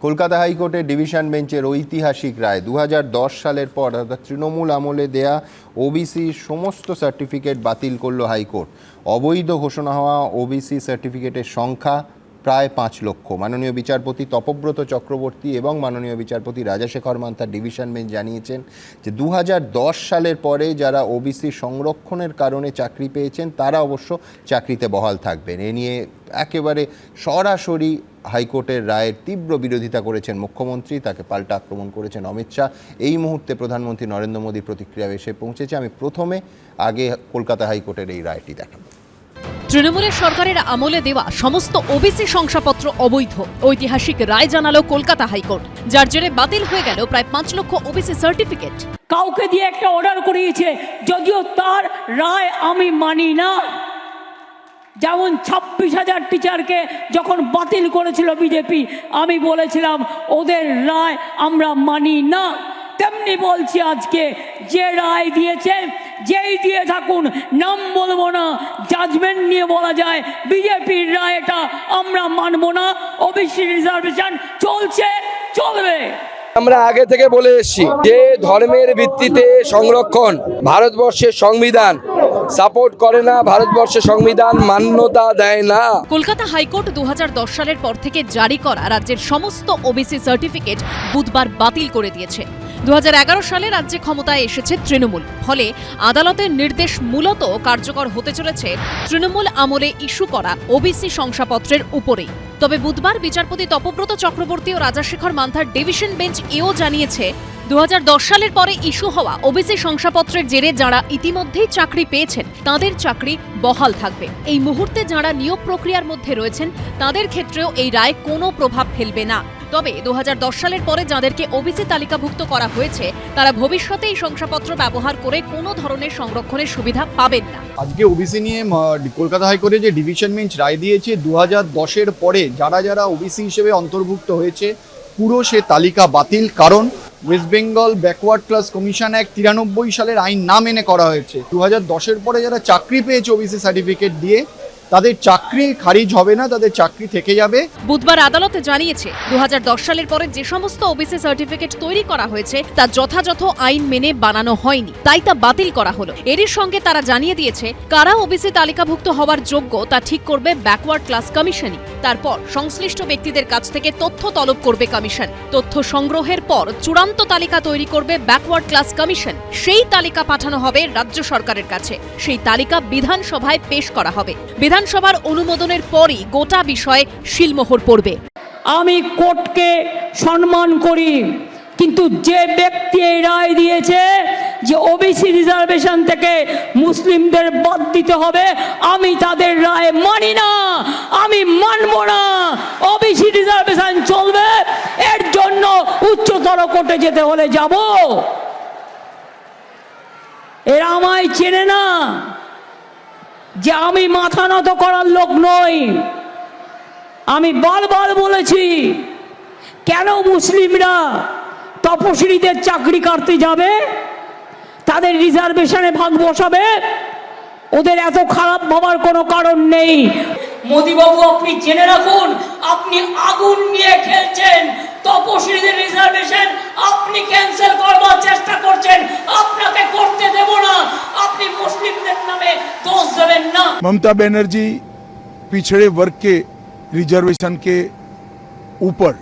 কলকাতা হাইকোর্টের ডিভিশন বেঞ্চের ঐতিহাসিক রায় 2010 সালের পর অর্থাৎ তৃণমূল আমলে দেয়া ওবিসির সমস্ত সার্টিফিকেট বাতিল করল হাইকোর্ট। অবৈধ ঘোষণা হওয়া ওবিসি সার্টিফিকেটের সংখ্যা প্রায় 5 লক্ষ। মাননীয় বিচারপতি তপব্রত চক্রবর্তী এবং মাননীয় বিচারপতি রাজাশেখর মান্থার ডিভিশন বেঞ্চ জানিয়েছেন যে 2010 সালের পরে যারা ওবিসি সংরক্ষণের কারণে চাকরি পেয়েছেন তারা অবশ্য চাকরিতে বহাল থাকবেন। এ নিয়ে একেবারে সরাসরি হাইকোর্টের রায়ের তীব্র বিরোধিতা করেছেন মুখ্যমন্ত্রী, তাকে পাল্টা আক্রমণ করেছেন অমিত শাহ। এই মুহূর্তে প্রধানমন্ত্রী নরেন্দ্র মোদীর প্রতিক্রিয়া এসে পৌঁছেছে। আমি প্রথমে আগে কলকাতা হাইকোর্টের এই রায়টি দেখাবো। তৃণমূলের সরকারের আমলে দেওয়া সমস্ত ওবিসি শংসাপত্র অবৈধ, ঐতিহাসিক রায় জানালো কলকাতা হাইকোর্ট, যার জেরে বাতিল হয়ে গেল প্রায় 5 লক্ষ ওবিসি সার্টিফিকেট। কাউকে দিয়ে একটা অর্ডার করিয়েছে, যদিও তার রায় আমি মানি না। যেমন 26,000 টিচারকে যখন বাতিল করেছিল বিজেপি, আমি বলেছিলাম ওদের রায় আমরা মানি না। তেমনি বলছি আজকে যে রায় দিয়েছে, যেই দিয়ে থাকুন, নাম বলবো না, জাজমেন্ট নিয়ে বলা যায় বিজেপির রায় এটা আমরা মানবো না। ওবিসি রিজার্ভেশন চলছে, চলবে। আমরা আগে থেকে বলে এসেছি যে ধর্মের ভিত্তিতে সংরক্ষণ ভারতবর্ষের সংবিধান সাপোর্ট করে না, ভারতবর্ষের সংবিধান মান্যতা দেয় না। কলকাতা হাইকোর্ট 2010 সালের পর থেকে জারি করা রাজ্যের সমস্ত ওবিসি সার্টিফিকেট বুধবার বাতিল করে দিয়েছে। 2011 সালে রাজ্যে ক্ষমতায় এসেছে তৃণমূল, ফলে আদালতের নির্দেশ মূলত কার্যকর হতে চলেছে তৃণমূল আমলে ইস্যু করা ওবিসি শংসাপত্রের উপরেই। তবে বুধবার বিচারপতি তপব্রত চক্রবর্তী ও রাজাশেখর মান্থার ডিভিশন বেঞ্চ এও জানিয়েছে 2010 সালের পরে ইস্যু হওয়া ওবিসি শংসাপত্রের জেরে যাঁরা ইতিমধ্যেই চাকরি পেয়েছেন তাদের চাকরি বহাল থাকবে। এই মুহূর্তে যাঁরা নিয়োগ প্রক্রিয়ার মধ্যে রয়েছেন তাদের ক্ষেত্রেও এই রায় কোনো প্রভাব ফেলবে না। তবে 2010 সালের পরে যাদেরকে ওবিসি তালিকাভুক্ত করা হয়েছে তারা ভবিষ্যতে এই শংসাপত্র ব্যবহার করে কোনো ধরনের সংরক্ষণের সুবিধা পাবেন না। আজকে ওবিসি নিয়ে কলকাতা হাইকোর্টে যে ডিভিশন বেঞ্চ রায় দিয়েছে, 2010-এর পরে যারা যারা ওবিসি হিসেবে অন্তর্ভুক্ত হয়েছে পুরো সে তালিকা বাতিল। কারণ West Bengal backward class commission act 93 সালের আইন না মেনে করা হয়েছে। 2010-এর পরে যারা চাকরি পেয়েছে ওবিসি সার্টিফিকেট দিয়ে তাদের চাকরি খারিজ হবে না, তাদের চাকরি থেকে যাবে। বুধবার আদালতে জানিয়েছে 2010 সালের পরে যে সমস্ত ওবিসি সার্টিফিকেট তৈরি করা হয়েছে তা যথাযথ আইন মেনে বানানো হয়নি, তাই তা বাতিল করা হলো। এরই সঙ্গে তারা জানিয়ে দিয়েছে কারা ওবিসি তালিকাভুক্ত হওয়ার যোগ্য তা ঠিক করবে ব্যাকওয়ার্ড ক্লাস কমিশনই। তারপর সংশ্লিষ্ট ব্যক্তিদের কাছ থেকে তথ্য তলব করবে কমিশন। তথ্য সংগ্রহের পর চূড়ান্ত তালিকা তৈরি করবে ব্যাকওয়ার্ড ক্লাস কমিশন। সেই তালিকা পাঠানো হবে রাজ্য সরকারের কাছে। সেই তালিকা বিধানসভায় পেশ করা হবে। বিধানসভার অনুমোদনের পরই গোটা বিষয়ে শিলমোহর পড়বে। আমি কোর্টকে সম্মান করি, কিন্তু যে ব্যক্তি এই রায় দিয়েছে যে ওবিসি রিজার্ভেশন থেকে মুসলিমদের বাদ দিতে হবে, আমি তাদের রায় মানি না, আমি মানব না। ওবিসি রিজার্ভেশন চলবে, এর জন্য উচ্চতর কোর্টে যেতে হলে যাব। এরা আমায় চেনে না যে আমি মাথা নত করার লোক নই। আমি বারবার বলেছি, কেন মুসলিমরা তপশিলীদের চাকরি কাটতে যাবে, তাদের রিজার্ভেশনে ভাগ বসাবে? ওদের এত খারাপ ভাবার কোনো কারণ নেই। মোদিবাবু, আপনি জেনে রাখুন, আপনি আগুন নিয়ে খেলছেন। তপশিলীদের রিজার্ভেশন আপনি ক্যান্সেল করবার চেষ্টা করছেন, আপনাকে করতে দেব না। আপনি মুসলিমদের নামে দোষ দেবেন না। ममता बनर्जी पिछड़े वर्ग के रिजर्वेशन के ऊपर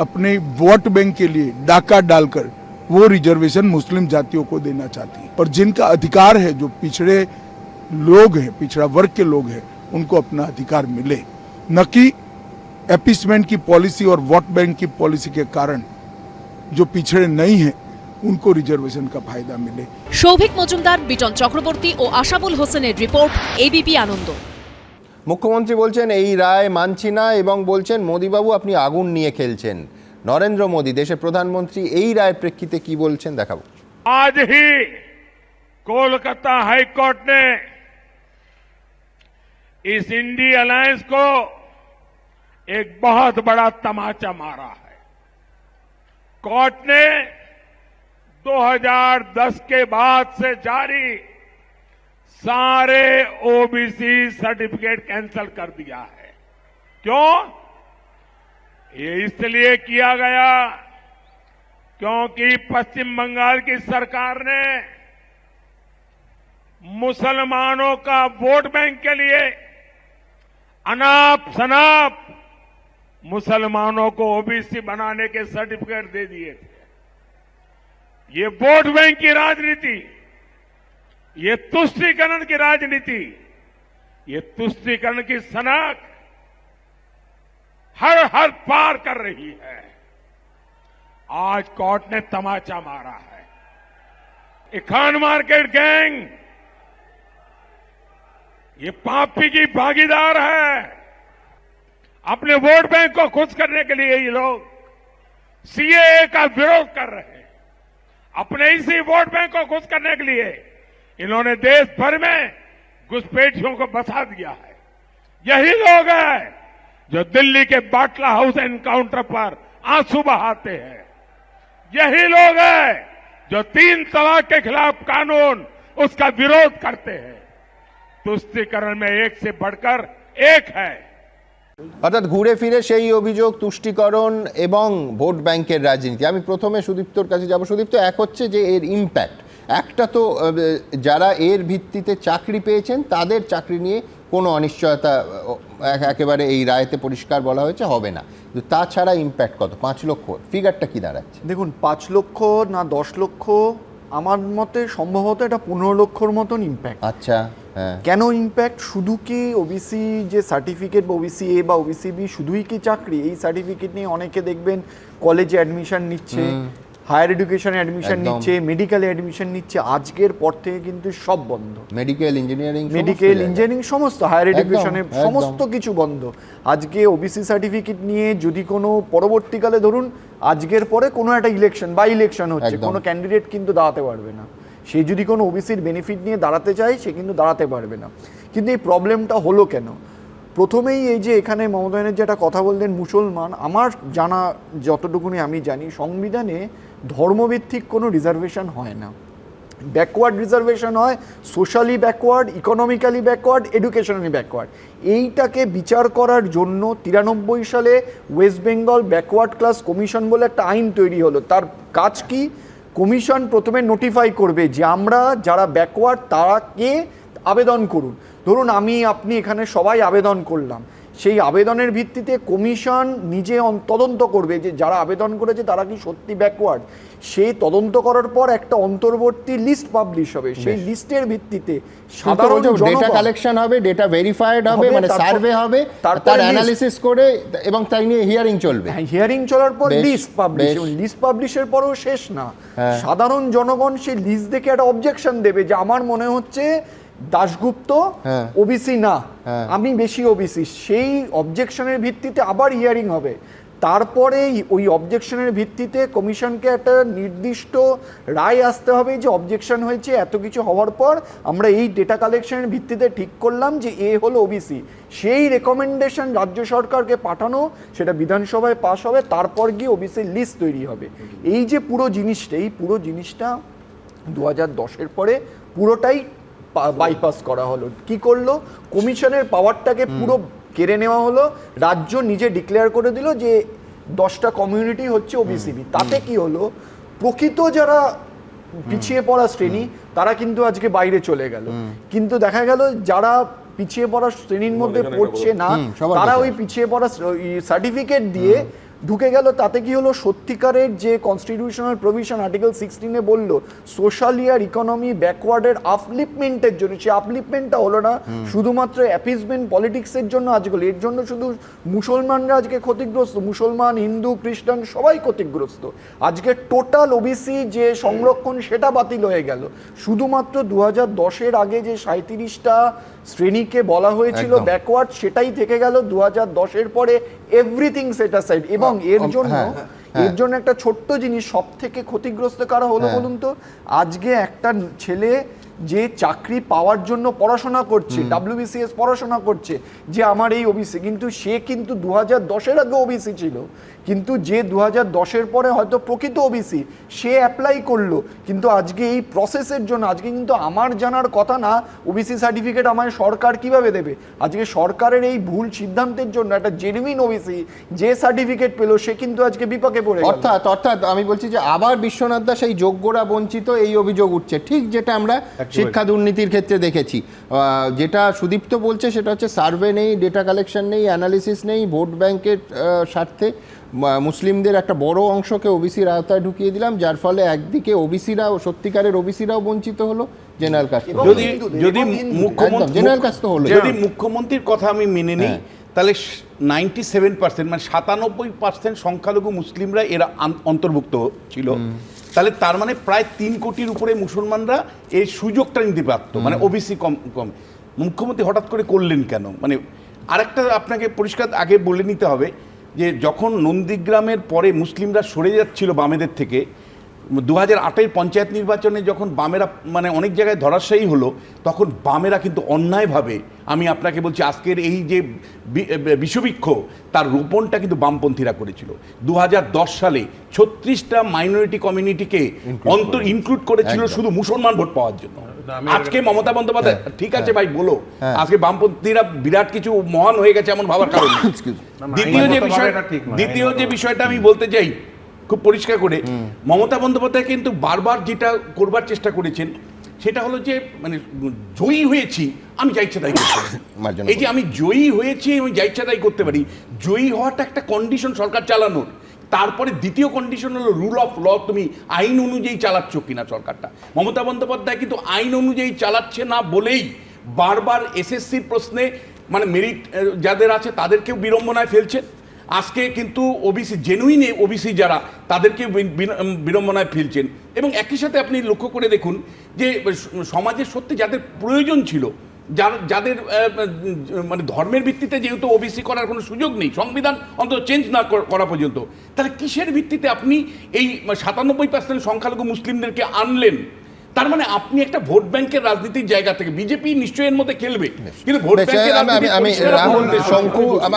अपने वोट बैंक के लिए डाका डालकर वो रिजर्वेशन मुस्लिम जातियों को देना चाहती है। और जिनका अधिकार है, जो पिछड़े लोग हैं, पिछड़ा वर्ग के लोग हैं, उनको अपना अधिकार मिले, न कि एपिसमेंट की पॉलिसी और वोट बैंक की पॉलिसी के कारण जो पिछड़े नहीं हैं उनको रिजर्वेशन का फायदा मिले। সৌভিক মজুমদার, বিটন চক্রবর্তী ও আশাবুল হোসেনের রিপোর্ট, এবিপি আনন্দ। মুখ্যমন্ত্রী বলছেন এই রায় মানছি না এবং বলছেন মোদিবাবু আপনি আগুন নিয়ে খেলছেন। নরেন্দ্র মোদী দেশের প্রধানমন্ত্রী এই রায়ের প্রেক্ষিতে কি বলছেন দেখাবো। आज ही कोलकाता हाईकोर्ट ने इस इंडी अलायंस को एक बहुत बड़ा तमाचा मारा है। कोर्ट ने 2010 के बाद से जारी सारे ओबीसी सर्टिफिकेट कैंसिल कर दिया है। क्यों? ये इसलिए किया गया क्योंकि पश्चिम बंगाल की सरकार ने मुसलमानों का वोट बैंक के लिए अनाप शनाप मुसलमानों को ओबीसी बनाने के सर्टिफिकेट दे दिए थे। ये वोट बैंक की राजनीति, ये तुष्टीकरण की राजनीति, ये तुष्टीकरण की सनक हर पार कर रही है। आज कोर्ट ने तमाचा मारा है। ये खान मार्केट गैंग, ये पापी की भागीदार है। अपने वोट बैंक को खुश करने के लिए ये लोग सीएए का विरोध कर रहे हैं। अपने इसी वोट बैंक को खुश करने के लिए इन्होंने देश भर में घुसपैठियों को बसा दिया है। यही लोग हैं जो दिल्ली के बाटला हाउस एनकाउंटर पर आंसू बहाते हैं। यही लोग हैं जो 3 तलाक के खिलाफ कानून उसका विरोध करते हैं। तुष्टीकरण में एक से बढ़कर एक है। অর্থাৎ ঘুরে ফিরে সেই অভিযোগ তুষ্টিকরণ এবং ভোট ব্যাংকের রাজনীতি। আমি প্রথমে সুদীপ্তর কাছে যাব। সুদীপ্ত, এক হচ্ছে যে এর ইম্প্যাক্ট, একটা তো যারা এর ভিত্তিতে চাকরি পেয়েছেন তাদের চাকরি নিয়ে কোনো অনিশ্চয়তা একেবারে এই রায়তে পরিষ্কার বলা হয়েছে হবে না, কিন্তু তাছাড়া ইম্প্যাক্ট কত? 5 লক্ষ ফিগারটা কি দাঁড়াচ্ছে? দেখুন, 5 লক্ষ না 10 লক্ষ, আমার মতে সম্ভবত এটা 15 লক্ষর মতন ইম্প্যাক্ট। আচ্ছা, হ্যাঁ। কেন ইম্প্যাক্ট? শুধু কি ওবিসি যে সার্টিফিকেট বা ওবিসি এ বা ওবিসি বি শুধুই কি চাকরি? এই সার্টিফিকেট নিয়ে অনেকে দেখবেন কলেজে অ্যাডমিশন নিচ্ছে, হায়ার এডুকেশনে অ্যাডমিশন নিচ্ছে, মেডিকেলে অ্যাডমিশন নিচ্ছে। আজকের পর থেকে কিন্তু সব বন্ধ। মেডিকেল ইঞ্জিনিয়ারিং সমস্ত হায়ার এডুকেশনে সমস্ত কিছু বন্ধ। আজকে ওবিসি সার্টিফিকেট নিয়ে যদি কোনো পরবর্তীকালে ধরুন আজকের পরে কোনো একটা ইলেকশন বা ইলেকশন হচ্ছে, কোনো ক্যান্ডিডেট কিন্তু দাঁড়াতে পারবে না। সে যদি কোনো ওবিসির বেনিফিট নিয়ে দাঁড়াতে চায় সে কিন্তু দাঁড়াতে পারবে না। কিন্তু এই প্রবলেমটা হলো কেন? প্রথমেই এই যে এখানে মমতা ব্যানার্জি যেটা কথা বললেন মুসলমান, আমার জানা যতটুকুনি আমি জানি সংবিধানে ধর্মভিত্তিক কোনো রিজার্ভেশন হয় না। ব্যাকওয়ার্ড রিজার্ভেশন হয় socially backward, economically backward, educationally backward. এইটাকে বিচার করার জন্য 93 সালে West Bengal backward class commission বলে একটা আইন তৈরি হলো। তার কাজ কি? কমিশন প্রথমে নোটিফাই করবে যে আমরা যারা ব্যাকওয়ার্ড তারাকে আবেদন করুন। ধরুন আমি আপনি এখানে সবাই আবেদন করলাম, সেই আবেদনের ভিত্তিতে কমিশন নিজে তদন্ত করবে যে যারা আবেদন করেছে তারা কি সত্যি ব্যাকওয়ার্ড। সেই তদন্ত করার পর একটা অন্তর্বর্তী লিস্ট পাবলিশ হবে। সেই লিস্টের ভিত্তিতে সাধারণ ডেটা কালেকশন হবে, ডেটা ভেরিফাইড হবে, মানে সার্ভে হবে, তার অ্যানালিসিস করে এবং তাই নিয়ে হিয়ারিং চলবে। হ্যাঁ, হিয়ারিং চলার পর লিস্ট পাবলিশ। লিস্ট পাবলিশের পরও শেষ না, সাধারণ জনগণ সেই লিস্ট দেখে একটা অবজেকশন দেবে যে আমার মনে হচ্ছে দাশগুপ্ত ওবিসি না, আমি বেশি ওবিসি। সেই অবজেকশনের ভিত্তিতে আবার হিয়ারিং হবে। তারপরে ওই অবজেকশনের ভিত্তিতে কমিশনকে একটা নির্দিষ্ট রায় আসতে হবে যে অবজেকশন হয়েছে, এত কিছু হওয়ার পর আমরা এই ডেটা কালেকশনের ভিত্তিতে ঠিক করলাম যে এ হলো ওবিসি। সেই রেকমেন্ডেশন রাজ্য সরকারকে পাঠানো, সেটা বিধানসভায় পাস হবে, তারপর গিয়ে ওবিসির লিস্ট তৈরি হবে। এই যে পুরো জিনিসটা 2010-এর পরে পুরোটাই বাইপাস করা হলো। কি করলো? কমিশনের পাওয়ারটাকে পুরো কেড়ে নেওয়া হলো। রাজ্য নিজে ডিক্লেয়ার করে দিল যে 10টা কমিউনিটি হচ্ছে ওবিসিবি। তাতে কি হলো? প্রকৃত যারা পিছিয়ে পড়া শ্রেণী তারা কিন্তু আজকে বাইরে চলে গেল, কিন্তু দেখা গেল যারা পিছিয়ে পড়া শ্রেণীর মধ্যে পড়ছে না তারা ওই পিছিয়ে পড়া সার্টিফিকেট দিয়ে ঢুকে গেল। তাতে কি হলো? সত্যিকারের যে কনস্টিটিউশনাল প্রভিশন আর্টিকেল 16-এ বললো সোশ্যালি আর ইকোনমি ব্যাকওয়ার্ডের আপলিফমেন্টের জন্য, সেই আপলিফমেন্টটা হলো না, শুধুমাত্র অ্যাপিসমেন্ট পলিটিক্সের জন্য আজকে। এর জন্য শুধু মুসলমানরা আজকে ক্ষতিগ্রস্ত, মুসলমান, হিন্দু, খ্রিস্টান সবাই ক্ষতিগ্রস্ত। আজকে টোটাল ওবিসি যে সংরক্ষণ সেটা বাতিল হয়ে গেল। শুধুমাত্র 2010-এর আগে যে 37টা শ্রেণীকে বলা হয়েছিল ব্যাকওয়ার্ড সেটাই থেকে গেল 2010-এর পরে এভরিথিং সেট অ্যাসাইড। এবং এর জন্য একটা ছোট্ট জিনিস, সব থেকে ক্ষতিগ্রস্ত কারা হলো বলুন তো? আজকে একটা ছেলে যে চাকরি পাওয়ার জন্য পড়াশোনা করছে, WBCS পড়াশোনা করছে, যে আমার এই ওবিসি, কিন্তু সে কিন্তু 2010-এর আগে ওবিসি ছিল, কিন্তু যে 2010-এর পরে হয়তো প্রকৃত ওবিসি সে অ্যাপ্লাই করলো, কিন্তু আজকে এই প্রসেসের জন্য আজকে কিন্তু আমার জানার কথা না ওবিসি সার্টিফিকেট আমায় সরকার কিভাবে দেবে। আজকে সরকারের এই ভুল সিদ্ধান্তের জন্য একটা জেনুইন ওবিসি যে সার্টিফিকেট পেলো সে কিন্তু আজকে বিপাকে পড়ে গেল। অর্থাৎ আমি বলছি যে আবার বিশ্বনাথ দাস এই যোগ্যরা বঞ্চিত, এই অভিযোগ উঠছে, ঠিক যেটা আমরা শিক্ষা দুর্নীতির ক্ষেত্রে দেখেছি। যেটা সুদীপ্ত বলছে সেটা হচ্ছে সার্ভে নেই, ডেটা কালেকশন নেই, অ্যানালিসিস নেই, ভোট ব্যাংকের স্বার্থে মুসলিমদের একটা বড় অংশকে ওবিসির আওতায় ঢুকিয়ে দিলাম, যার ফলে একদিকে ওবিসিরাও, সত্যিকারের ওবিসিরাও বঞ্চিত হলো, জেনারেল কাস্ট যদি মুখ্যমন্ত্রী জেনারেল কাস্ট তো হলো। যদি মুখ্যমন্ত্রীর কথা আমি মেনে নিই তাহলে 97% মানে 97% সংখ্যালঘু মুসলিমরা এরা অন্তর্ভুক্ত ছিল, তাহলে তার মানে প্রায় 3 কোটির উপরে মুসলমানরা এই সুযোগটা নিতে পারতো, মানে ওবিসি কম। মুখ্যমন্ত্রী হঠাৎ করে করলেন কেন? মানে আরেকটা আপনাকে পরিষ্কার আগে বলে নিতে হবে যে যখন নন্দীগ্রামের পরে মুসলিমরা সরে যাচ্ছিল বামেদের থেকে, 2008-এর পঞ্চায়েত নির্বাচনে যখন বামেরা মানে অনেক জায়গায় ধরাশায়ী হলো, তখন বামেরা কিন্তু অন্যায়ভাবে, আমি আপনাকে বলছি আজকের এই যে বিশ্ববিক্ষোভ তার রোপণটা কিন্তু বামপন্থীরা করেছিল। 2010 সালে 36টা মাইনরিটি কমিউনিটিকে ইনক্লুড করেছিল শুধু মুসলমান ভোট পাওয়ার জন্য। আজকে মমতা বন্দ্যোপাধ্যায় ঠিক আছে ভাই বলো, আজকে বামপন্থীরা বিরাট কিছু মহান হয়ে গেছে এমন ভাবার কারণ। দ্বিতীয় যে বিষয়টা আমি বলতে চাই খুব পরিষ্কার করে, মমতা বন্দ্যোপাধ্যায় কিন্তু বারবার যেটা করবার চেষ্টা করেছেন সেটা হলো যে মানে জয়ী হয়েছি আমি যা ইচ্ছা তাই করতে পারি। এই যে আমি জয়ী হয়েছি আমি যা ইচ্ছা তাই করতে পারি, জয়ী হওয়াটা একটা কন্ডিশন সরকার চালানোর। তারপরে দ্বিতীয় কন্ডিশন হলো রুল অফ ল, তুমি আইন অনুযায়ী চালাচ্ছ কিনা সরকারটা। মমতা বন্দ্যোপাধ্যায় কিন্তু আইন অনুযায়ী চালাচ্ছে না বলেই বারবার এসএসসির প্রশ্নে মানে মেরিট যাদের আছে তাদেরকেও বিড়ম্বনায় ফেলছেন। আজকে কিন্তু ওবিসি জেনুইন ওবিসি যারা তাদেরকে বিড়ম্বনায় ফেলছেন। এবং একই সাথে আপনি লক্ষ্য করে দেখুন যে সমাজের সত্যি যাদের প্রয়োজন ছিল, যাদের মানে ধর্মের ভিত্তিতে যেহেতু ওবিসি করার কোনো সুযোগ নেই, সংবিধান অন্তত চেঞ্জ না করা পর্যন্ত, তাহলে কিসের ভিত্তিতে আপনি এই 97% সংখ্যালঘু মুসলিমদেরকে আনলেন? তার মানে আপনি একটা ভোট ব্যাংকের রাজনীতির জায়গা থেকে, বিজেপি নিশ্চয়ই এর মধ্যে খেলবে, কিন্তু ভোট ব্যাংকের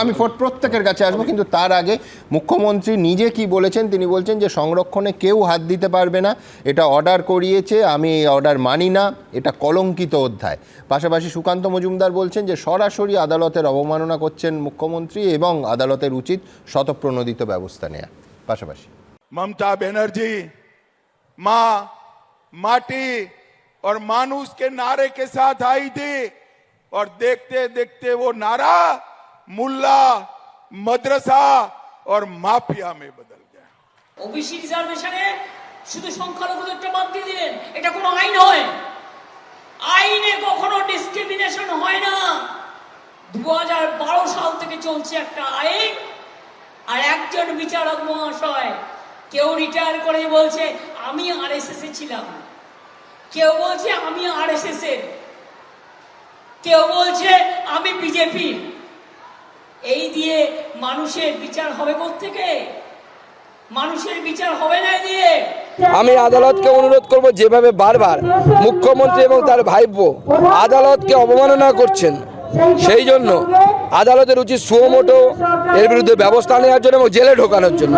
আমি প্রত্যেকের কাছে আসবো, কিন্তু তার আগে মুখ্যমন্ত্রী নিজে কি বলেছেন? তিনি বলছেন যে সংরক্ষণে কেউ হাত দিতে পারবে না, এটা অর্ডার করিয়েছে, আমি এই অর্ডার মানি না, এটা কলঙ্কিত অধ্যায়। পাশাপাশি সুকান্ত মজুমদার বলছেন যে সরাসরি আদালতের অবমাননা করছেন মুখ্যমন্ত্রী এবং আদালতের উচিত স্বতঃপ্রণোদিত ব্যবস্থা নেওয়া। পাশাপাশি ममता बनर्जी माँ माटी और मानुष के नारे के साथ आई थी और देखते देखते वो नारा मुल्ला मदरसा और माफिया में बदल गया। ওবিসি রিজার্ভেশনে শুধু সংখ্যালঘুদেরটা বাদ দিয়ে দিলেন, এটা কোনো আইন হয়? আইনে কখনো ডিসক্রিমিনেশন হয় না। 2012 সাল থেকে চলছে একটা আইন, আর একজন বিচারক মহাশয় কেউ রিটায়ার করে বলছে আমি আরএসএস এ ছিলাম, কেউ বলছে আমি আরএসএস এর, কেউ বলছে আমি বিজেপি। এই দিয়ে মানুষের বিচার হবে কোত্থেকে? মানুষের বিচার হবে না দিয়ে। আমি আদালতকে অনুরোধ করব, যেভাবে বারবার মুখ্যমন্ত্রী এবং তার ভাইপো আদালতকে অবমাননা করছেন, সেই জন্য আদালতের উচিত সুমোটো এর বিরুদ্ধে ব্যবস্থা নেওয়ার জন্য এবং জেলে ঢোকানোর জন্য।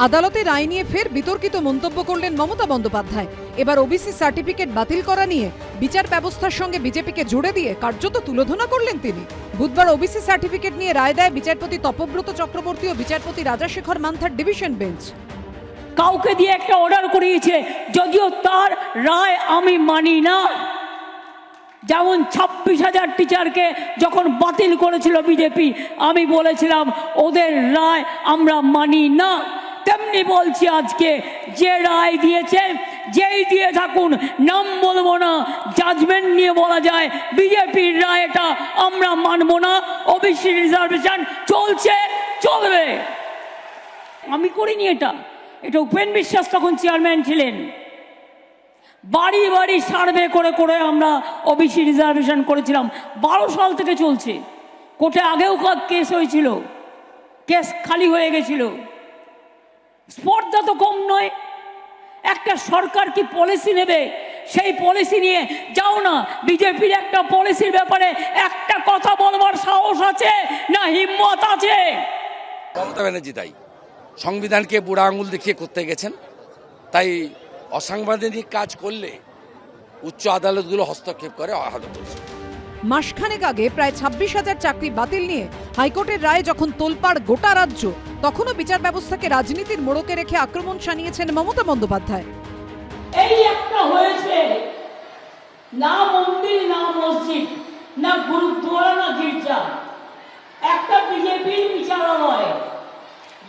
আদালতে রায় নিয়ে ফের বিতর্কিত মন্তব্য করলেন মমতা বন্দ্যোপাধ্যায়। এবার ওবিসি সার্টিফিকেট বাতিল করা নিয়ে বিচার ব্যবস্থার সঙ্গে বিজেপিকে জুড়ে দিয়ে কার্যত তুলোধনা করলেন তিনি। বুধবার ওবিসি সার্টিফিকেট নিয়ে রায় দেয় বিচারপতি তপব্রত চক্রবর্তী ও বিচারপতি রাজাশেখর মান্থার ডিভিশন বেঞ্চ। কাউকে দিয়ে একটা অর্ডার করিয়েছে, যদিও তার রায় আমি মানি না। যেমন 26,000 টিচারকে যখন বাতিল করেছিল বিজেপি, আমি বলেছিলাম ওদের রায় আমরা মানি না। তেমনি বলছি আজকে যে রায় দিয়েছে, যেই দিয়ে থাকুন, নাম বলবো না, জাজমেন্ট নিয়ে বলা যায় বিজেপির রায় এটা আমরা মানব না। ওবিসি রিজার্ভেশন চলছে, চলবে। আমি করিনি এটা, এটা উপেন বিশ্বাস তখন চেয়ারম্যান ছিলেন। বাড়ি বাড়ি সার্ভে করে করে আমরা ওবিসি রিজার্ভেশন করেছিলাম। 12 সাল থেকে চলছে। কোর্টে আগেও কেস হয়েছিল, কেস খালি হয়ে গেছিল। স্পর্ধা তো কম নয়। একটা সরকার কি পলিসি নেবে সেই পলিসি নিয়ে যাও না। বিজেপির একটা পলিসির ব্যাপারে একটা কথা বলবার সাহস আছে না হিম্মত আছে? মমতা ব্যানার্জি তাই সংবিধানকে বুড়া আঙুল দেখিয়ে করতে গেছেন, তাই অসাংবিধানিক কাজ করলে উচ্চ আদালতগুলো হস্তক্ষেপ করে আহত করছে। মাসখানেক আগে প্রায় 26,000 চাকরি বাতিল নিয়ে হাইকোর্টের রায়ে যখন তোলপাড় গোটা রাজ্য, তখনও বিচার ব্যবস্থাকে রাজনীতির মোড়কে রেখে আক্রমণ শানিয়েছেন মমতা বন্দ্যোপাধ্যায়। এই একটা হয়েছে, না মন্দির না মসজিদ না গুরুদ্বারা না গির্জা, একটা বিজেপির বিচারালয়।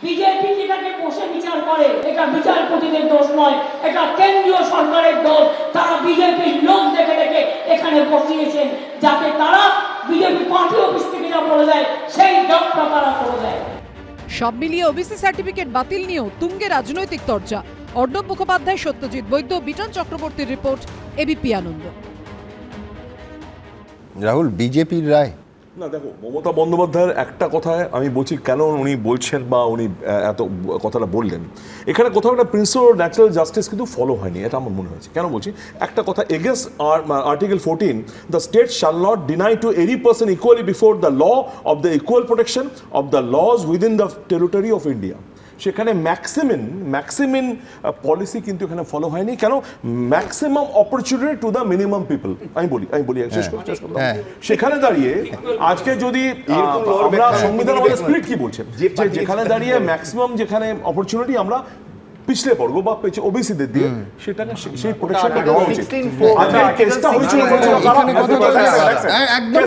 বিজেপি যেটাকে বসে বিচার করে, এটা বিচারপতিদের দোষ নয়, এটা কেন্দ্রীয় সরকারের দোষ। তারা বিজেপির লোক দেখে দেখে এখানে বসিয়েছেন, যাতে তারা বিজেপি পার্টি অফিস থেকে যা বলে দেয় সেই জবটা তারা করে দেয়। সব মিলিয়ে ওবিসি সার্টিফিকেট বাতিল নিয়েও তুঙ্গে রাজনৈতিক চর্চা। অর্ণব মুখোপাধ্যায়, সত্যজিৎ বৈদ্য, বিটান চক্রবর্তীর রিপোর্ট, এবিপি আনন্দ। রাহুল, বিজেপির রায়? না দেখো, মমতা বন্দ্যোপাধ্যায়ের একটা কথায় আমি বলছি কেন উনি বলছেন বা উনি এত কথাটা বললেন, এখানে কোথাও একটা প্রিন্সিপাল অফ ন্যাচারাল জাস্টিস কিন্তু ফলো হয়নি, এটা আমার মনে হয়েছে। কেন বলছি, একটা কথা, against article 14, the state shall not deny to any person equally before the law of the equal protection of the laws within the territory of India. সেখানে ম্যাক্সিমিন পলিসি কিন্তু এখানে ফলো হয়নি। কেন? Maximum opportunity to the minimum people. আমি বলি শেষ করতে, সেখানে দাঁড়িয়ে আজকে যদি আমরা সংবিধান আমাদের স্পিরিট কি বলছে, যেখানে দাঁড়িয়ে ম্যাক্সিমাম যেখানে অপরচুনিটি আমরা পিছলে পড়ব বা ওবিসিদের দিয়ে সেটাকে সেই প্রোটেকশনটা দেওয়া উচিত। আজকে কেসটা হয়েছিল, একদম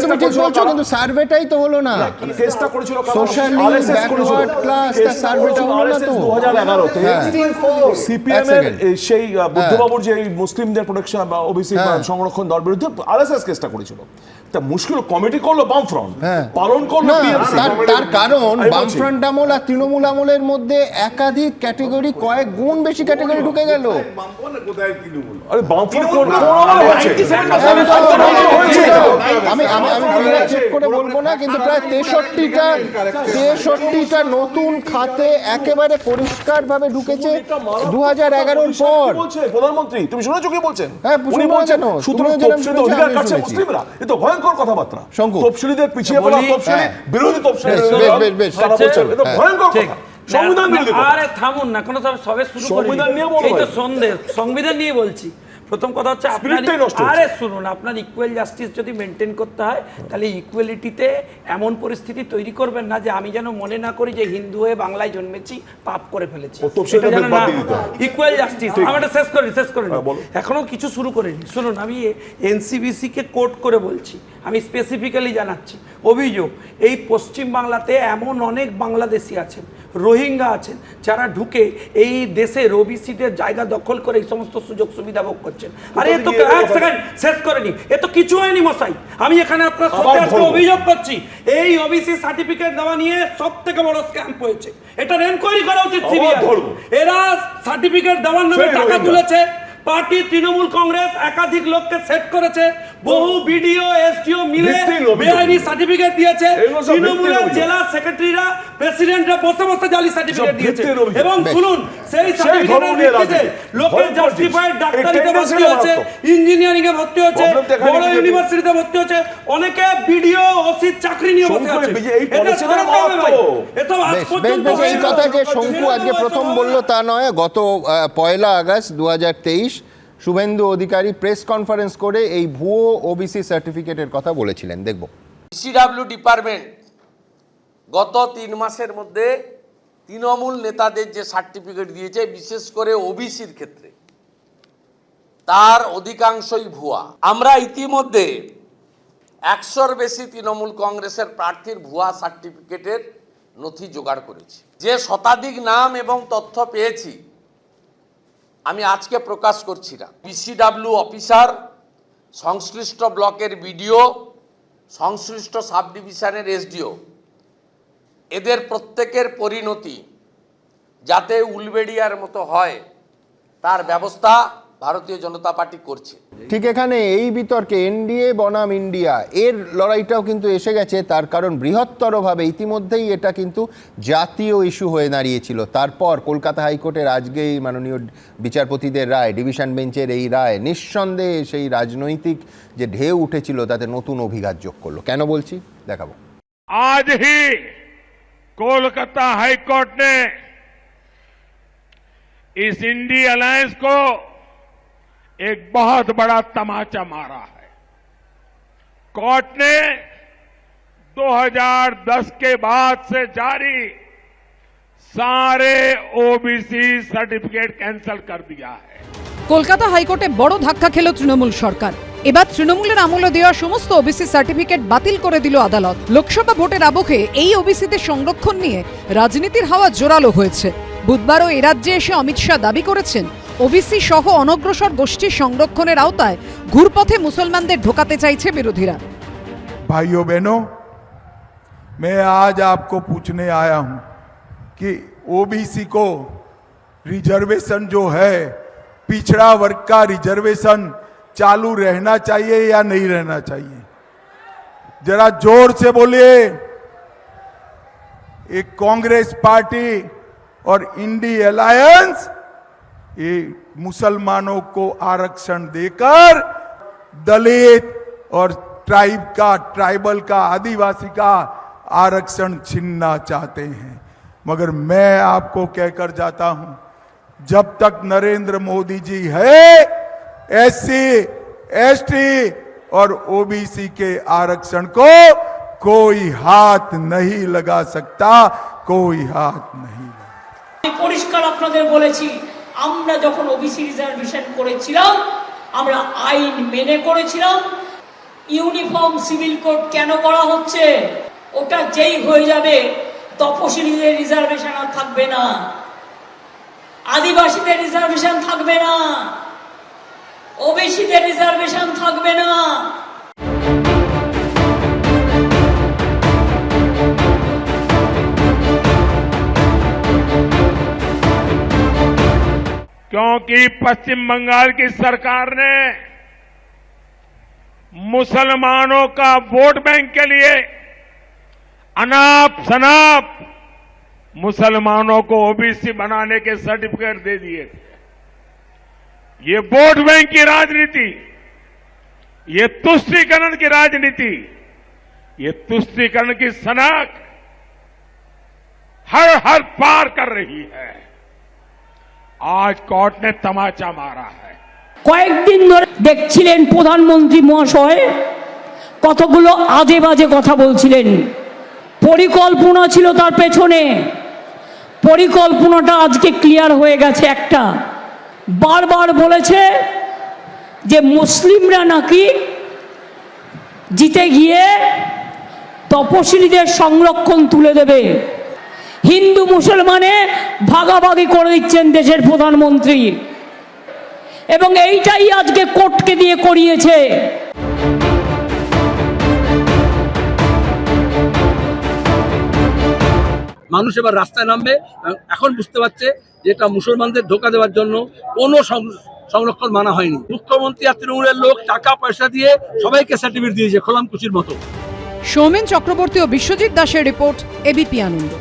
তুমি ঠিক বলছো, কিন্তু সার্ভেটাই তো হলো না। কেসটা করেছিল সোশ্যালি ব্যাকওয়ার্ড ক্লাস, তার সার্ভেটা হলো না তো 2011 তে সিপিএম এর সেই বুদ্ধবাবুর যে মুসলিমদের প্রোটেকশন বা ওবিসি সংরক্ষণ দল বিরুদ্ধে আরএসএস কেসটা করেছিল। তা মুশকিল কমিটি করলো বামফ্রন্ট, পালন করলো টিএমসি। তার কারণ বামফ্রন্ট আমল আর তৃণমূল আমলের মধ্যে একাধিক ক্যাটাগরি, কয়েক গুণ বেশি ক্যাটাগরি ঢুকে গেল। আরে বামফ্রন্ট কোন আমি চেক করে বলবো না, কিন্তু প্রায় 63টা নতুন খাতে একেবারে পরিষ্কার ভাবে ঢুকেছে 2011 পর। প্রধানমন্ত্রী, তুমি শুনেছো কি বলছেন? হ্যাঁ, উনি বলছেন সুতরাং তফসিলের অধিকার কাছে মুসলিমরা। এ তো ভয়ঙ্কর কথাবার্তা। তফসিলিদের পিছিয়ে পড়া, তফসিলি বিরোধী তফসিলি, এ তো ভয়ঙ্কর কথা। সংবিধান বিরোধী। আরে থামুন না, কোনো সবে শুরু করি, এই তো সংবিধান নিয়ে বলছি। প্রথম কথা হচ্ছে আরে শুনুন, আপনার ইকুয়াল জাস্টিস যদি মেনটেন করতে হয় তাহলে ইকুয়ালিটিতে এমন পরিস্থিতি তৈরি করবেন না যে আমি যেন মনে না করি যে হিন্দু হয়ে বাংলায় জন্মেছি, পাপ করে ফেলেছি। ইকুয়াল জাস্টিস আমরা শেষ করি এখনো কিছু শুরু করিনি। শুনুন, আমি এনসিবিসি কে কোট করে বলছি, আমি স্পেসিফিক্যালি জানাচ্ছি, অভিযোগ এই পশ্চিম বাংলাতে এমন অনেক বাংলাদেশি আছেন, রোহিঙ্গা আছেন, যারা ঢুকে এই দেশের ওবিসিদের জায়গা দখল করে এই সমস্ত সুযোগ সুবিধা ভোগ করছেন। আরে এ তো এক সেকেন্ড শেষ করেনি, এ তো কিছু হয়নি মশাই। আমি এখানে আপনার সাথে অভিযোগ করছি, এই ওবিসি সার্টিফিকেট দেওয়া নিয়ে সবথেকে বড় স্ক্যাম হয়েছে। এটা এনকোয়ারি করা উচিত সিবিআই। এরা সার্টিফিকেট দেওয়ার নামে টাকা তুলেছে, পার্টি তৃণমূল কংগ্রেস একাধিক লোককে সেট করেছে, বহু বিডিও এসডিও মিলে বেআইনি সার্টিফিকেট দিয়েছে। তৃণমূলের জেলা সেক্রেটারিরা, প্রেসিডেন্টরা বসে বসে জালি সার্টিফিকেট দিয়েছে। এবং শুনুন, সেই সার্টিফিকেটের ভিত্তিতে লোকে জাস্টিফাইড ডাক্তারিতে ভর্তি হয়েছে, ইঞ্জিনিয়ারিং এ ভর্তি হয়েছে, বড় ইউনিভার্সিটিতে ভর্তি হয়েছে, অনেকে বিডিও ওসি চাকরি নিয়ে বসে আছে। এটা সরকার ভাই, এসব আজ পর্যন্ত এই কথা যে শঙ্কু আজকে প্রথম বলল তা নয়। গত 1 August 2023 Suvendu Adhikari press conference করে এই ভুয়ো ওবিসি সার্টিফিকেটের কথা বলেছিলেন। দেখব। সিডব্লিউ ডিপার্টমেন্ট গত 3 মাসের মধ্যে তৃণমূল নেতাদের যে সার্টিফিকেট দিয়েছে, বিশেষ করে ওবিসির ক্ষেত্রে, তার অধিকাংশই ভুয়া। আমরা ইতিমধ্যে 100-র বেশি তৃণমূল কংগ্রেসের প্রার্থীর ভুয়া সার্টিফিকেটের নথি জোগাড় করেছি। যে শতাধিক নাম এবং তথ্য পেয়েছি আমি আজকে প্রকাশ করছি না। বিসিডব্লিউ অফিসার, সংশ্লিষ্ট ব্লকের বিডিও, সংশ্লিষ্ট সাব ডিভিশনের এসডিও, এদের প্রত্যেকের পরিণতি যাতে উলবেড়িয়ার মতো হয় তার ব্যবস্থা ভারতীয় জনতা পার্টি করছে। ঠিক এখানে এই বিতর্কে এনডিএ বনাম ইন্ডিয়া এর লড়াইটাও কিন্তু এসে গেছে, তার কারণ বৃহত্তরভাবে ইতিমধ্যেই এটা কিন্তু জাতীয় ইস্যু হয়ে দাঁড়িয়েছিল। তারপর কলকাতা হাইকোর্টের আজকে এই মাননীয় বিচারপতিদের রায়, ডিভিশন বেঞ্চের এই রায় নিঃসন্দেহে সেই রাজনৈতিক যে ঢেউ উঠেছিল তাতে নতুন অভিঘাত যোগ করলো। কেন বলছি দেখাবো। आज ही कोलकाता हाईकोर्ट ने इस इंडी अलायंस को एक बहुत बड़ा तमाचा मारा है। कोर्ट ने 2010 के बाद से जारी सारे ओबीसी सर्टिफिकेट कैंसिल कर दिया है। কলকাতা হাইকোর্টে বড় ধাক্কা খেল তৃণমূল সরকার। এবার তৃণমূলের আমলে দেওয়া সমস্ত ওবিসি সার্টিফিকেট বাতিল করে দিল আদালত। লোকসভা ভোটের আবহে এই ওবিসিদের সংরক্ষণ নিয়ে রাজনীতির হাওয়া জোরালো হয়েছে। বুধবারও এ রাজ্যে এসে অমিত শাহ দাবি করেছেন ওবিসি সহ অনগ্রসর গোষ্ঠীর সংরক্ষণের আওতায় ঘুরপথে মুসলমানদের ঢোকাতে চাইছে বিরোধীরা। भाइयों बहनों, मैं आज आपको पूछने आया हूं कि ओबीसी को रिजर्वेशन जो है, पिछड़ा वर्ग का रिजर्वेशन चालू रहना चाहिए या नहीं रहना चाहिए? जरा जोर से बोलिए। एक कांग्रेस पार्टी और इंडी अलायंस ये मुसलमानों को आरक्षण देकर दलित और ट्राइबल का, आदिवासी का आरक्षण छीनना चाहते हैं। मगर मैं आपको कहकर जाता हूं, जब तक नरेंद्र मोदी जी है, एससी, एसटी और ओबीसी के आरक्षण को कोई हाथ नहीं लगा सकता, कोई हाथ नहीं लगा। পরিষ্কার আপনাদের বলেছি, আমরা যখন ওবিসি রিজার্ভেশন করেছিলাম আমরা আইন মেনে করেছিলাম। ইউনিফর্ম সিভিল কোড কেন করা হচ্ছে? ওটা যেই হয়ে যাবে তপশিলীদের রিজার্ভেশন আর থাকবে না, আদিবাসীদের রিজার্ভেশন থাকবে না, ওবিসিদের রিজার্ভেশন থাকবে না। क्योंकि पश्चिम बंगाल की सरकार ने मुसलमानों का वोट बैंक के लिए अनाप शनाप मुसलमानों को ओबीसी बनाने के सर्टिफिकेट दे दिए थे। ये वोट बैंक की राजनीति, ये तुष्टीकरण की राजनीति, ये तुष्टीकरण की सनक हर पार कर रही है। आज कोर्ट ने तमाचा मारा है। কয়েকদিন ধরে দেখছিলেন প্রধানমন্ত্রী মহাশয় কতগুলো আজে বাজে কথা বলছিলেন। পরিকল্পনা ছিল তার পেছনে, পরিকল্পনাটা আজকে ক্লিয়ার হয়ে গেছে। একটা বারবার বলেছে যে মুসলিমরা নাকি জিতে গিয়ে তপশিলীদের সংরক্ষণ তুলে দেবে, হিন্দু মুসলমানে ভাগাভাগি করে দিচ্ছেন দেশের প্রধানমন্ত্রী, এবং এইটাই আজকে কোর্টকে দিয়ে করিয়েছে। মানুষ এবার রাস্তায় নামবে, এখন বুঝতে পারছে যে এটা মুসলমানদের ধোঁকা দেওয়ার জন্য কোনো সংরক্ষণ মানা হয়নি। মুখ্যমন্ত্রী আর তৃণমূলের লোক টাকা পয়সা দিয়ে সবাইকে সার্টিফিকেট দিয়েছে খোলামকুচির মতো। সৌমেন চক্রবর্তী ও বিশ্বজিৎ দাসের রিপোর্ট, এবিপি আনন্দ।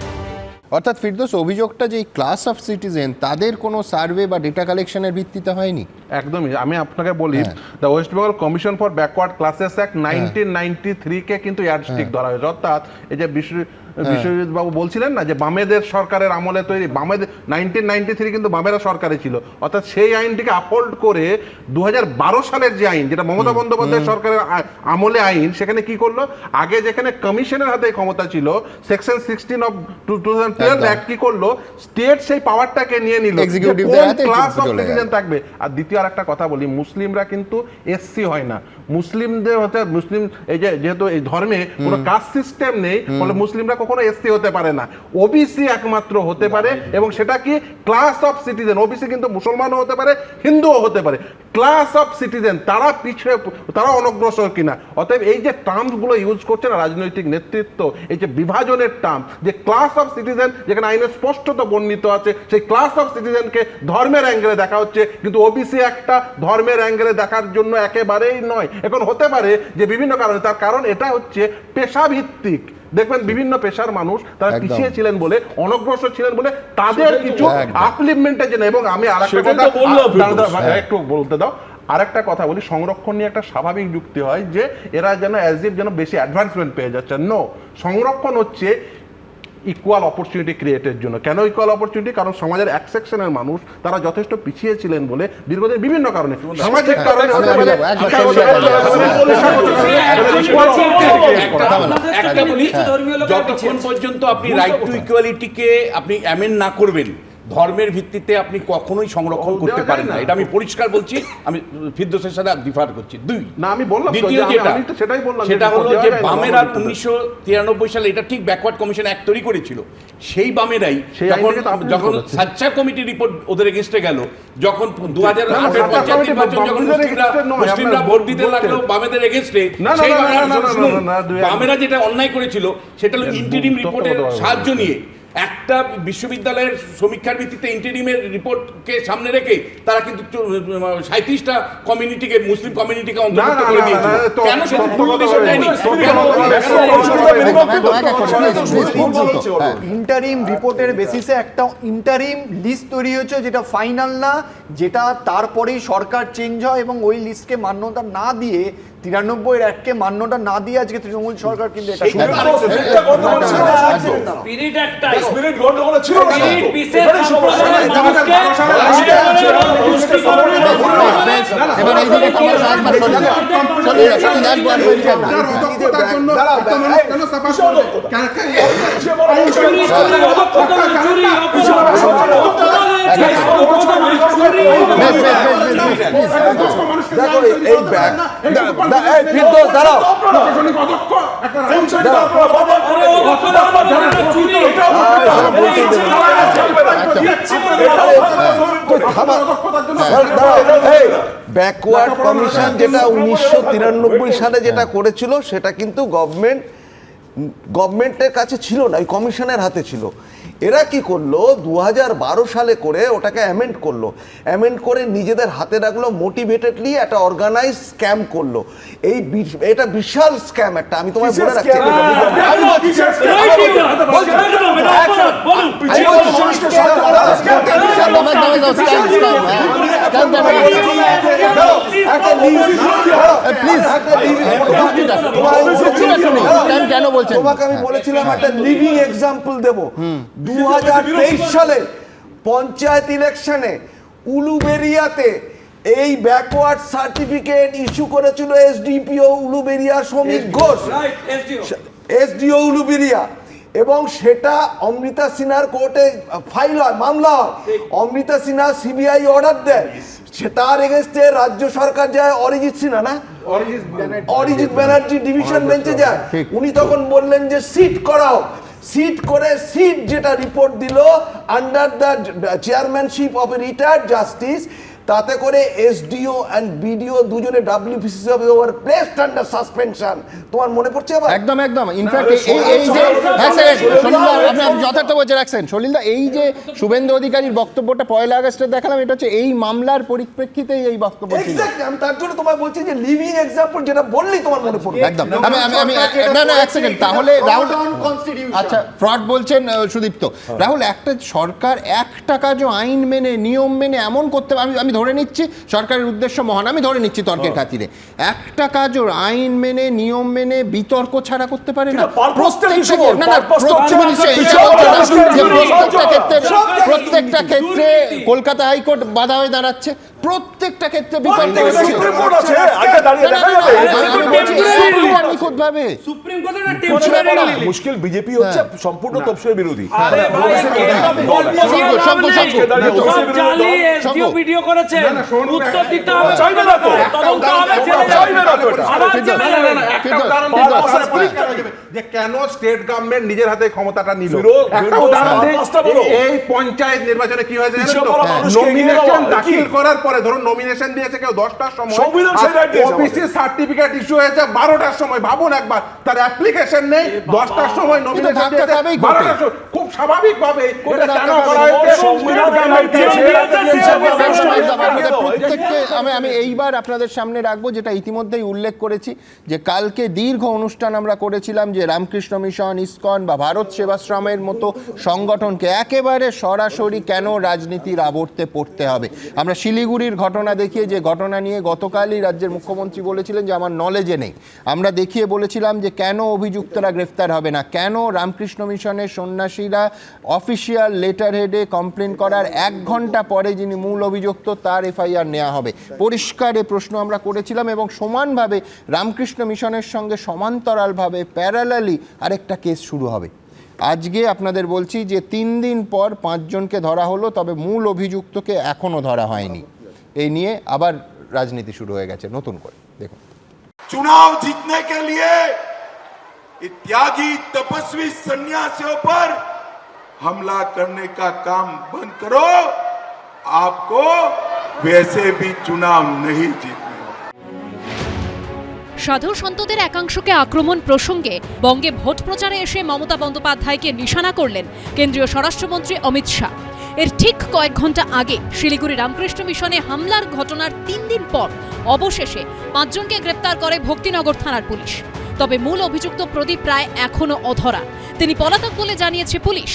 অর্থাৎ ফিরদৌস, অভিযোগটা যে ক্লাস অফ সিটিজেন তাদের কোনো সার্ভে বা ডেটা কালেকশনের ভিত্তিতে হয়নি। একদমই। আমি আপনাকে বলি, the West Bengal commission for backward classes act 1993 কে ইয়ার্ডস্টিক ধরা হয়েছে। অর্থাৎ এই যে বিশ্বজিৎ বাবু বলছিলেন না যে বামেদের সরকারের আমলে তৈরি, বামেদের 1993 কিন্তু বামেরা সরকারে ছিল। অর্থাৎ সেই আইনটিকে আপহোল্ড করে 2012 সালের যে আইন, যেটা মমতা বন্দ্যোপাধ্যায় সরকারের আমলে আইন, সেখানে কি করলো, আগে যেখানে কমিশনের হাতে ক্ষমতা ছিল, সেকশন 16 অফ 2012 অ্যাক্ট কি করলো, স্টেট সেই পাওয়ারটাকে নিয়ে নিল, ক্লাস অফ সিটিজেন থাকবে। আর দ্বিতীয় আরেকটা কথা বলি, মুসলিমরা কিন্তু এসসি হয় না। মুসলিমদের হতে মুসলিম এই যে যেহেতু এই ধর্মে কোনো কাস্ট সিস্টেম নেই, ফলে মুসলিমরা কখনো এসসি হতে পারে না, ওবিসি একমাত্র হতে পারে। এবং সেটা কি ক্লাস অফ সিটিজেন। ওবিসি কিন্তু মুসলমানও হতে পারে, হিন্দুও হতে পারে। ক্লাস অফ সিটিজেন, তারা পিছিয়ে, তারা অনগ্রসর কিনা। অতএব এই যে টার্মসগুলো ইউজ করছে না রাজনৈতিক নেতৃত্ব, এই যে বিভাজনের টার্ম, যে ক্লাস অফ সিটিজেন যেখানে আইনে স্পষ্টত বর্ণিত আছে সেই ক্লাস অফ সিটিজেনকে ধর্মের অ্যাঙ্গেলে দেখা হচ্ছে, কিন্তু ওবিসি একটা ধর্মের অ্যাঙ্গেলে দেখার জন্য একেবারেই নয়। এখন হতে পারে যে বিভিন্ন কারণে, তার কারণ এটা হচ্ছে পেশা ভিত্তিক। দেখবেন বিভিন্ন পেশার মানুষ তারা পিছিয়ে ছিলেন বলে, অনগ্রসর ছিলেন বলে তাদের কিছু আপলিফমেন্টের জন্য। এবং আমি আরেকটা কথা একটু বলতে দাও, আরেকটা কথা বলি, সংরক্ষণ নিয়ে একটা স্বাভাবিক যুক্তি হয় যে এরা যেন যেন বেশি অ্যাডভান্সমেন্ট পেয়ে যাচ্ছে। নো, সংরক্ষণ হচ্ছে ইকুয়াল অপরচুনিটি ক্রিয়েটের জন্য। কেন ইকুয়াল অপরচুনিটি? কারণ সমাজের এক সেকশনের মানুষ তারা যথেষ্ট পিছিয়ে ছিলেন বলে দীর্ঘদিন বিভিন্ন কারণে, সামাজিক কারণে হতে পারে। যতক্ষণ পর্যন্ত আপনি রাইট টু ইকুয়ালিটিকে আপনি অ্যামেন্ড না করবেন, ধর্মের ভিত্তিতে আপনি কখনোই সংরক্ষণ করতে পারেন না। এটা আমি পরিষ্কার বলছি, আমি ফিরদৌসের সাথে ডিফার করছি। দ্বিতীয় যেটা, সেটা হলো যে বামেরা 1993 সালে এটা ঠিক ব্যাকওয়ার্ড কমিশন অ্যাক্ট তৈরি করেছিল। সেই বামেরাই যখন সাচ্চা কমিটি রিপোর্ট ওদের এগেনস্টে গেল, যখন 2008 পঞ্চায়েত নির্বাচন যখন মুসলিমরা ভোট দিতে লাগলো বামেদের এগেনস্টে, সেই বামেরা যেটা অন্যায় করেছিল সেটা হলো ইন্টারিম রিপোর্টের সাহায্য নিয়ে একটা বিশ্ববিদ্যালয়ের সমীক্ষার ভিত্তিতে ইন্টারিমের রিপোর্টকে সামনে রেখে তারা কিন্তু 37টা কমিউনিটিকে, মুসলিম কমিউনিটিকে অন্তর্ভুক্ত করে দিয়েছিল। কেন সেটা পূর্বদেশে দেয়নি? ইন্টারিম রিপোর্টের বেসিসে একটা ইন্টারিম লিস্ট তৈরি হয়েছে, যেটা ফাইনাল না, যেটা তারপরেই সরকার চেঞ্জ হয় এবং ওই লিস্টকে মান্যতা না দিয়ে 93 অ্যাক্টকে মান্যতা না দিয়ে আজকে তৃণমূল সরকার কিন্তু এটা স্পিরিট একটাই, স্পিরিট গন্ডগোল ছিল না, স্পিরিট বিশেষ সম্প্রদায়ের মানুষকে এবার এই দিকে কমার সাহায্য ব্যাকওয়ার্ড কমিশন যেটা 1993 সালে যেটা করেছিল সেটা কিন্তু গভর্নমেন্টের কাছে ছিল না, ওই কমিশনের হাতে ছিল। এরা কি করলো, 2012 সালে করে ওটাকে অ্যামেন্ড করলো, অ্যামেন্ড করে নিজেদের হাতে রাখলো, মোটিভেটেডলি একটা অর্গানাইজ স্ক্যাম করলো। এটা বিশাল স্ক্যাম একটা, আমি তোমায় বলে রাখছি। তোমাকে আমি বলেছিলাম একটা লিভিং এক্সাম্পল দেবো। 2023 সালে পঞ্চায়েত ইলেকশনে উলুবেরিয়াতে এই ব্যাকওয়ার্ড সার্টিফিকেট ইস্যু করেছিল এসডিপিও উলুবেরিয়া শ্রমিক ঘোষ, এসডিও উলুবেরিয়া, এবং সেটা অমৃতা সিনহার কোর্টে ফাইল হয়, মামলা হয়। অমৃতা সিনহা সিবিআই অর্ডার দেয়, তার এগেনস্টে রাজ্য সরকার যায়, অরিজিৎ সিনহা না, অরিজিৎ ব্যানার্জি ডিভিশন বেঞ্চে যায়। উনি তখন বললেন যে সিট করাও, সিট করে সিট যেটা রিপোর্ট দিল under the chairmanship of a retired justice, তাতে করে এসডিও এন্ড বিডিও দুজনে WPC over placed under suspension. তোমার মনে পড়ছে আবার? একদম একদম। ইনফ্যাক্ট এই যে আপনি যথার্থ বলছেন, রাখছেন সলিলদা, এই যে শুভেন্দু অধিকারীর বক্তব্যটা 1 আগস্টে দেখালাম, এটা হচ্ছে এই মামলার পরিপ্রেক্ষিতেই এই বক্তব্য ছিল। এক্স্যাক্টলি, আমি তার জন্য তোমায় বলছি যে লিভিং এক্সাম্পল যেটা বললি তোমার মনে পড়বে। একদম। আমি না এক সেকেন্ড, তাহলে রাহুল, আচ্ছা ফ্রড বলছেন সুদীপ্ত, রাহুল একটা সরকার একটা কাজও আইন মেনে নিয়ম মেনে এমন করতে, আমি ধরে নিচ্ছি সরকারের উদ্দেশ্য মহান, আমি ধরে নিচ্ছি তর্কের খাতিরে, একটা কাজও আইন মেনে নিয়ম মেনে বিতর্ক ছাড়া করতে পারে না। প্রত্যেকটা ক্ষেত্রে কলকাতা হাইকোর্ট বাধা হয়ে দাঁড়াচ্ছে, প্রত্যেকটা ক্ষেত্রে মুশকিল বিজেপি হচ্ছে সম্পূর্ণ তফসিল বিরোধী। ভিডিও করেছে, উত্তর দিতে হবে, যে কেন স্টেট গভর্নমেন্ট নিজের হাতে ক্ষমতাটা নিল। এই পঞ্চায়েত নির্বাচনে কি হয়েছে, নমিনেশন দাখিল করার পর তারপরে ধরুন নমিনেশন দিয়েছে কেউ 10টার সময়, সংবিধান সেই right দিয়েছে ওবিসি সার্টিফিকেট ইস্যু হয়েছে 12টার সময়। ভাবুন একবার, তার অ্যাপ্লিকেশন নেই, 10টার সময় নমিনেশন দিয়েছে 12টার সময়। খুব স্বাভাবিকভাবে এটা কেন করা হয়েছে? প্রত্যেককে আমি এইবার আপনাদের সামনে রাখবো, যেটা ইতিমধ্যেই উল্লেখ করেছি, যে কালকে দীর্ঘ অনুষ্ঠান আমরা করেছিলাম যে রামকৃষ্ণ মিশন, ইসকন বা ভারত সেবাশ্রমের মতো সংগঠনকে একেবারে সরাসরি কেন রাজনীতির আবর্তে পড়তে হবে। আমরা শিলিগুড়ির ঘটনা দেখিয়ে, যে ঘটনা নিয়ে গতকালই রাজ্যের মুখ্যমন্ত্রী বলেছিলেন যে আমার নলেজে নেই, আমরা দেখিয়ে বলেছিলাম যে কেন অভিযুক্তরা গ্রেফতার হবে না, কেন রামকৃষ্ণ মিশনের সন্ন্যাসীরা অফিসিয়াল লেটার হেডে কমপ্লেন করার 1 ঘন্টা পরে যিনি মূল অভিযুক্ত তার এফআইআর নেওয়া হবে। পরিষ্কার এ প্রশ্ন আমরা করেছিলাম, এবং সমানভাবে রামকৃষ্ণ মিশনের সঙ্গে সমান্তরালভাবে প্যারালালি আরেকটা কেস শুরু হবে। আজকে আপনাদের বলছি যে 3 দিন পর 5 জনকে ধরা হলো, তবে মূল অভিযুক্তকে এখনও ধরা হয়নি। এই নিয়ে আবার রাজনীতি শুরু হয়ে গেছে নতুন করে। দেখুন, चुनाव जीतने के लिए त्यागी तपस्वी सन्यासियों पर हमला करने का काम बंद करो, आपको वैसे भी चुनाव नहीं जीतने। সাধু সন্তদের একাংশকে আক্রমণ প্রসঙ্গে বঙ্গে ভোট প্রচারে এসে মমতা বন্দ্যোপাধ্যায়কে নিশানা করলেন কেন্দ্রীয় স্বরাষ্ট্রমন্ত্রী অমিত শাহ। এর ঠিক কয়েক ঘন্টা আগে শিলিগুড়ি রামকৃষ্ণ মিশনে হামলার ঘটনার 3 দিন পর অবশেষে 5 জনকে গ্রেপ্তার করে ভক্তিনগর থানার পুলিশ। তবে মূল অভিযুক্ত প্রদীপ রায় এখনও অধরা, তিনি পলাতক বলে জানিয়েছে পুলিশ।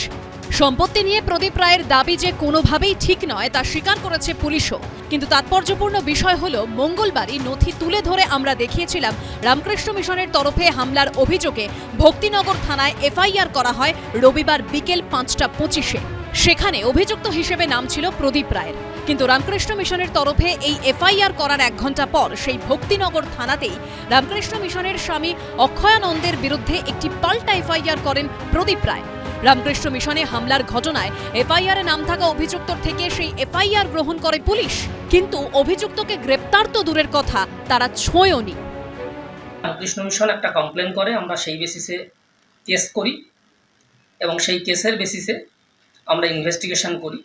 সম্পত্তি নিয়ে প্রদীপ রায়ের দাবি যে কোনোভাবেই ঠিক নয় তা স্বীকার করেছে পুলিশও। কিন্তু তাৎপর্যপূর্ণ বিষয় হলো, মঙ্গলবারই নথি তুলে ধরে আমরা দেখিয়েছিলাম রামকৃষ্ণ মিশনের তরফে হামলার অভিযোগে ভক্তিনগর থানায় এফআইআর করা হয় রবিবার বিকেল 5:25-এ। সেখানে অভিযুক্ত হিসেবে নাম ছিল প্রদীপ রায়ের। কিন্তু রামকৃষ্ণ মিশনের তরফে এই এফআইআর করার 1 ঘন্টা পর সেই ভক্তিনগর থানাতেই রামকৃষ্ণ মিশনের স্বামী অক্ষয়ানন্দের বিরুদ্ধে একটি পাল্টা এফআইআর করেন প্রদীপ রায়। রামকৃষ্ণ মিশনে হামলার ঘটনায় এফআইআরে নাম থাকা অভিযুক্তর থেকে সেই এফআইআর গ্রহণ করে পুলিশ, কিন্তু অভিযুক্তকে গ্রেপ্তার তো দূরের কথা, তারা ছোঁয়নি। রামকৃষ্ণ মিশন একটা কমপ্লেন করে, আমরা সেই বেসিসে কেস করি এবং সেই কেসের বেসিসে আমরা ইনভেস্টিগেশন করি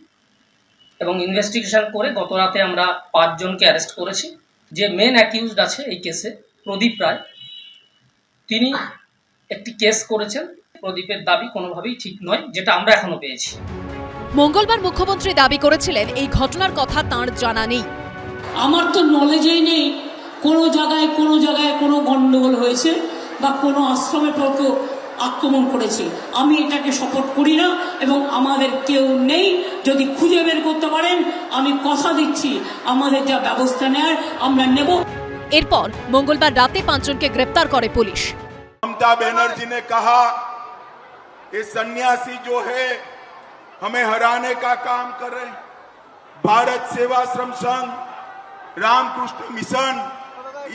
এবং ইনভেস্টিগেশন করে গত রাতে আমরা 5 জনকে অ্যারেস্ট করেছি। যে মেন অ্যাকিউজড আছে এই কেসে প্রদীপ রায়, তিনি একটি কেস করেছেন। প্রদীপের দাবি কোনোভাবেই ঠিক নয়, যেটা আমরা এখনো পেয়েছি। মঙ্গলবার মুখ্যমন্ত্রী দাবি করেছিলেন এই ঘটনার কথা তাঁর জানা নেই। আমার তো নলেজেই নেই কোনো জায়গায় কোনো গন্ডগোল হয়েছে বা কোনো আশ্রমের পর কেউ আক্রমণ করেছে। আমি এটাকে সাপোর্ট করি না এবং আমাদের কেউ নেই। যদি খুঁজে বের করতে পারেন আমি কথা দিচ্ছি আমাদের যা ব্যবস্থা নেয় আমরা নেব। এরপর মঙ্গলবার রাতে 5 জনকে গ্রেপ্তার করে পুলিশ। ममता बनर्जी ने कहा ये सन्यासी जो है हमें हराने का काम कर रहे हैं। भारत सेवाश्रम संघ, रामकृष्ण मिशन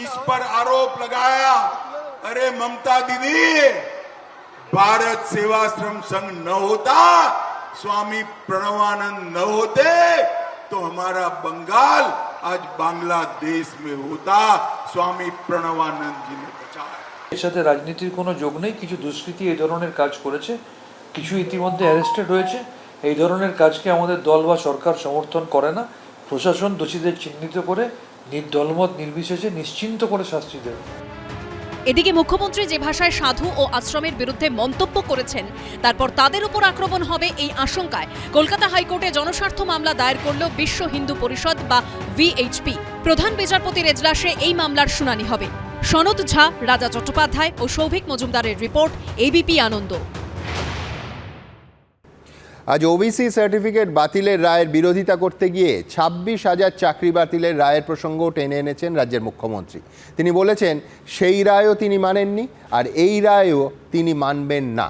इस पर आरोप लगाया। अरे ममता दीदी, भारत सेवाश्रम संघ न होता, स्वामी प्रणवानंद न होते तो हमारा बंगाल आज बांग्लादेश में होता। स्वामी प्रणवानंद जी ने बचाया। এর সাথে রাজনীতির কোনো যোগ নেই। কিছু দুষ্কৃতী এই ধরনের কাজ করেছে, কিছু ইতিমধ্যে অ্যারেস্টেড হয়েছে। এই ধরনের কাজকে আমাদের দল বা সরকার সমর্থন করে না। প্রশাসন দোষীদের চিহ্নিত করে দলমত নির্বিশেষে নিশ্চিন্ত করে শাস্তি দেবে। এদিকে মুখ্যমন্ত্রী যে ভাষায় সাধু ও আশ্রমের বিরুদ্ধে মন্তব্য করেছেন, তারপর তাদের উপর আক্রমণ হবে এই আশঙ্কায় কলকাতা হাইকোর্টে জনস্বার্থ মামলা দায়ের করল বিশ্ব হিন্দু পরিষদ বা VHP। প্রধান বিচারপতির এজলাসে এই মামলার শুনানি হবে। সনদ ঝা, রাজা চট্টোপাধ্যায় ও সৌভিক মজুমদারের রিপোর্ট, ABP আনন্দ। আজ ওবিসি সার্টিফিকেট বাতিলের রায়ের বিরোধিতা করতে গিয়ে 26,000 চাকরি বাতিলের রায়ের প্রসঙ্গ টেনে এনেছেন রাজ্যের মুখ্যমন্ত্রী। তিনি বলেছেন সেই রায়ও তিনি মানেননি আর এই রায়ও তিনি মানবেন না।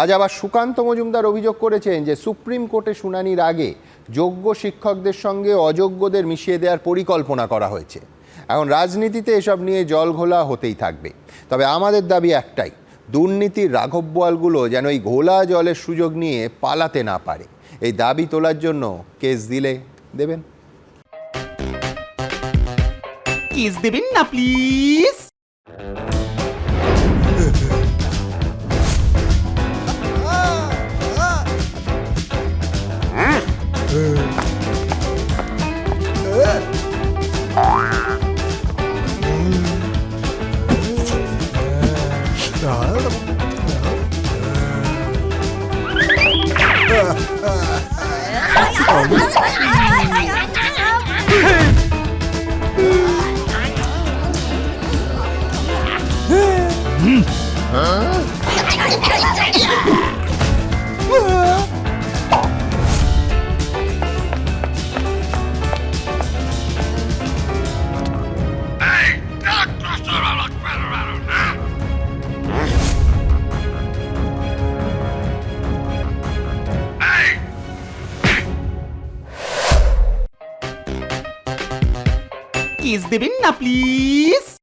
আজ আবার সুকান্ত মজুমদার অভিযোগ করেছেন যে সুপ্রিম কোর্টে শুনানির আগে যোগ্য শিক্ষকদের সঙ্গে অযোগ্যদের মিশিয়ে দেওয়ার পরিকল্পনা করা হয়েছে। এখন রাজনীতিতে এসব নিয়ে জলঘোলা হতেই থাকবে। তবে আমাদের দাবি একটাই, দুর্নীতির রাঘব বোয়ালগুলো যেন এই ঘোলা জলের সুযোগ নিয়ে পালাতে না পারে। এই দাবি তোলার জন্য কেস দিলে দেবেন? কেস দেবেন না প্লিজ। কিস দেবেন না প্লিজ?